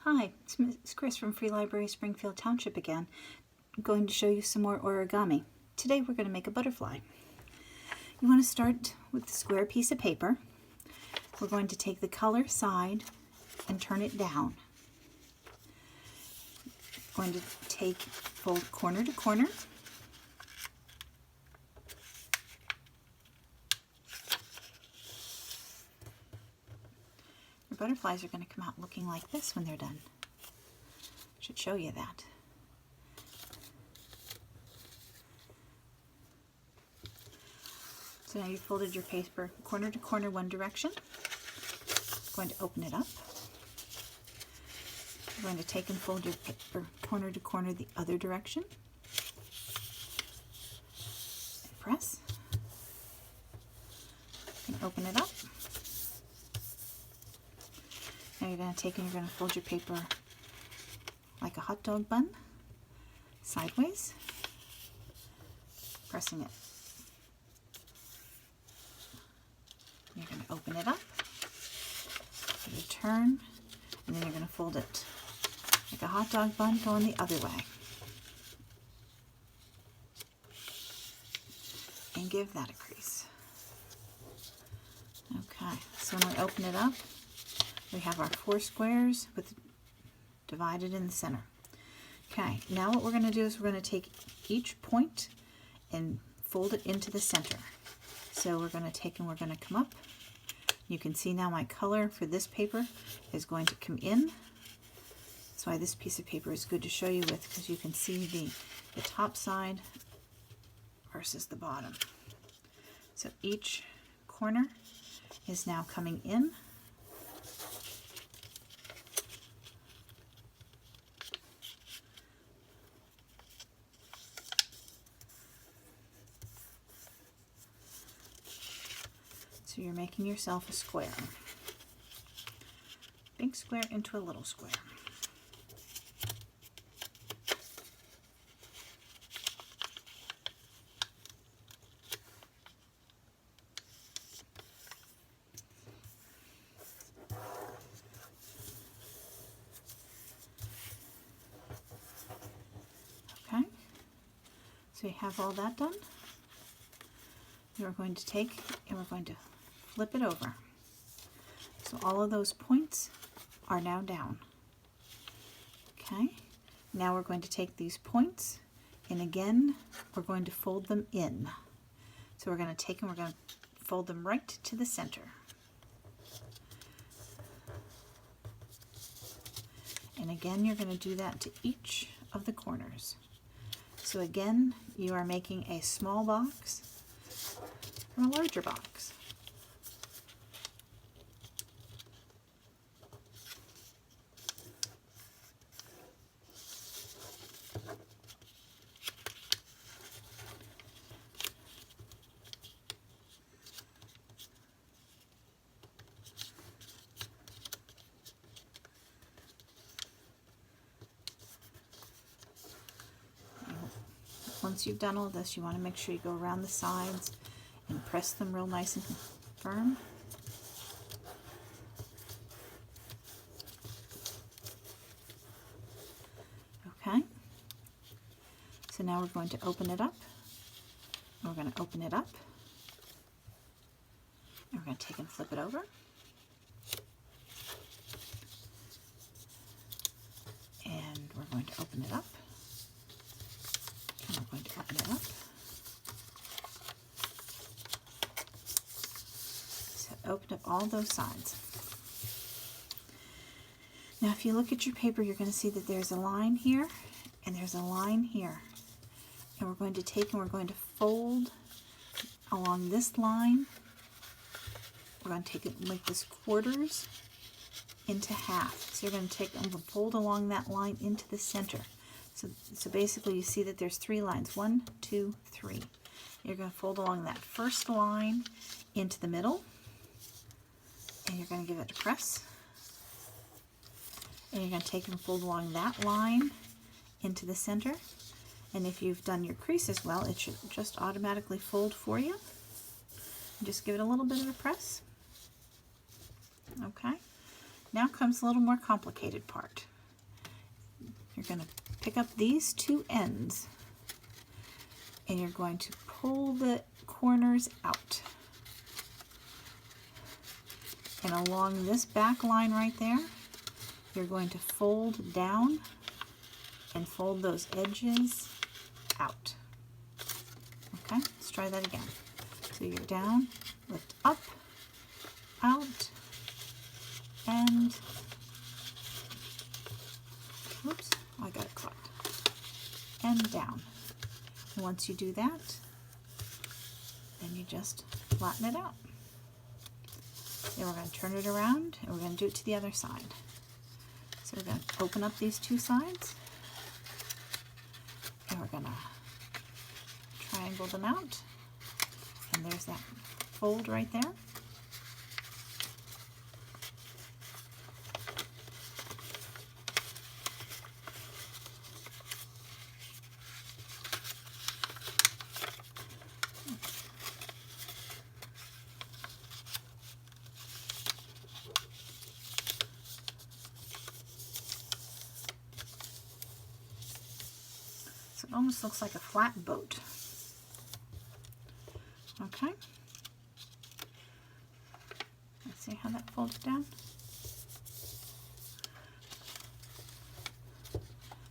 Hi, it's Chris from Free Library Springfield Township again. I'm going to show you some more origami. Today we're going to make a butterfly. You want to start with the square piece of paper. We're going to take the color side and turn it down. We're going to fold corner to corner. Your butterflies are going to come out looking like this when they're done. Should show you that. So now you've folded your paper corner to corner one direction. I'm going to open it up. You're going to take and fold your paper corner to corner the other direction. And press. You can open it up. Now you're going to take and you're going to fold your paper like a hot dog bun, sideways, pressing it. You're going to open it up, give it a turn, and then you're going to fold it like a hot dog bun going the other way. And give that a crease. Okay, so when we open it up, we have our 4 squares divided in the center. Okay, now what we're going to do is we're going to take each point and fold it into the center. So we're going to take and we're going to come up. You can see now my color for this paper is going to come in. That's why this piece of paper is good to show you with, because you can see the top side versus the bottom. So each corner is now coming in. So you're making yourself a square. Big square into a little square. Okay, so you have all that done. We're going to take and we're going to flip it over. So all of those points are now down. Okay, now we're going to take these points and again we're going to fold them in. So we're going to take and we're going to fold them right to the center. And again you're going to do that to each of the corners. So again you are making a small box from a larger box. Once you've done all this, you want to make sure you go around the sides and press them real nice and firm. Okay. So now we're going to open it up. We're going to open it up. And we're going to take and flip it over. And we're going to open it up. And we're going to open it up. So open up all those sides. Now if you look at your paper, you're going to see that there's a line here and there's a line here. And we're going to take and we're going to fold along this line. We're going to take it and make this quarters into half. So you're going to take and fold along that line into the center. So basically you see that there's 3 lines, 1, 2, 3. You're going to fold along that first line into the middle, and you're going to give it a press. And you're going to take and fold along that line into the center. And if you've done your creases well, it should just automatically fold for you. And just give it a little bit of a press. Okay. Now comes a little more complicated part. you're going to pick up these two ends and you're going to pull the corners out. And along this back line right there, you're going to fold down and fold those edges out. Okay, let's try that again. So you're down, lift up, out, and, whoops, I got it caught, and down. And once you do that, then you just flatten it out. Then we're going to turn it around and we're going to do it to the other side. So we're going to open up these two sides and we're going to triangle them out. And there's that fold right there. So it almost looks like a flat boat. Okay. Let's see how that folds down.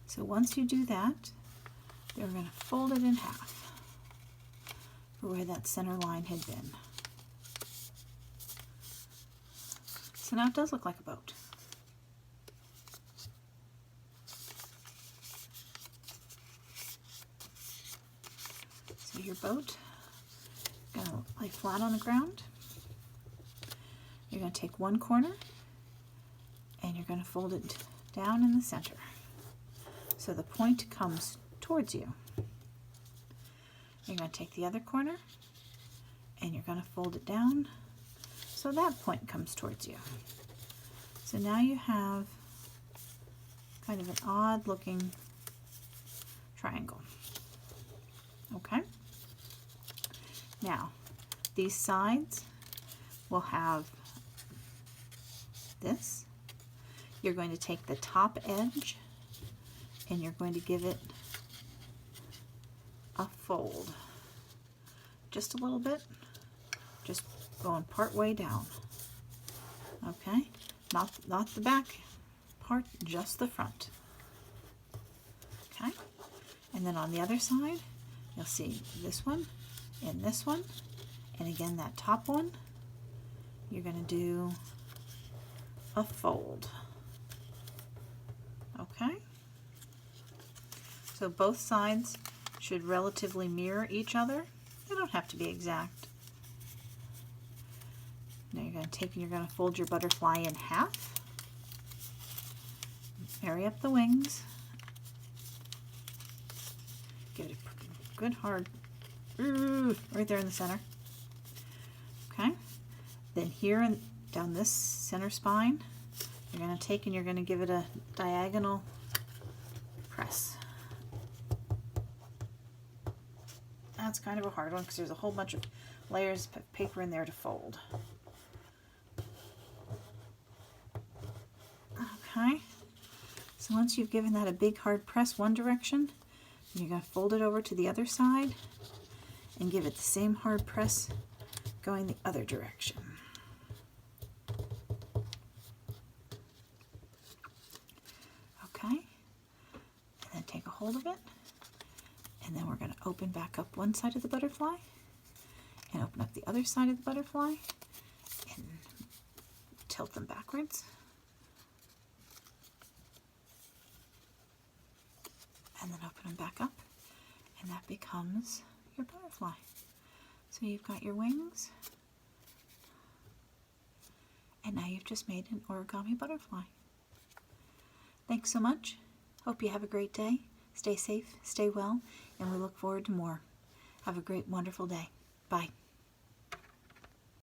So once you do that, then we're going to fold it in half for where that center line had been. So now it does look like a boat. So your boat is going to lay flat on the ground. You're going to take one corner and you're going to fold it down in the center so the point comes towards you. You're going to take the other corner and you're going to fold it down so that point comes towards you. So now you have kind of an odd looking triangle. Okay? Now, these sides will have this. You're going to take the top edge and you're going to give it a fold. Just a little bit. Just going part way down. Okay? Not the back part, just the front. Okay? And then on the other side, you'll see this one and this one. And again, that top one, you're going to do a fold. Okay? So both sides should relatively mirror each other. They don't have to be exact. Now you're going to take and you're going to fold your butterfly in half. Marry up the wings. Give it a good hard, right there in the center. Okay? Then here and down this center spine, you're going to take and you're going to give it a diagonal press. That's kind of a hard one because there's a whole bunch of layers of paper in there to fold. Okay, so once you've given that a big hard press one direction, you're going to fold it over to the other side and give it the same hard press going the other direction. Okay, and then take a hold of it, and then we're going to open back up one side of the butterfly and open up the other side of the butterfly and tilt them backwards. And then open them back up, and that becomes your butterfly. So you've got your wings, and now you've just made an origami butterfly. Thanks so much. Hope you have a great day. Stay safe, stay well, and we look forward to more. Have a great, wonderful day. Bye.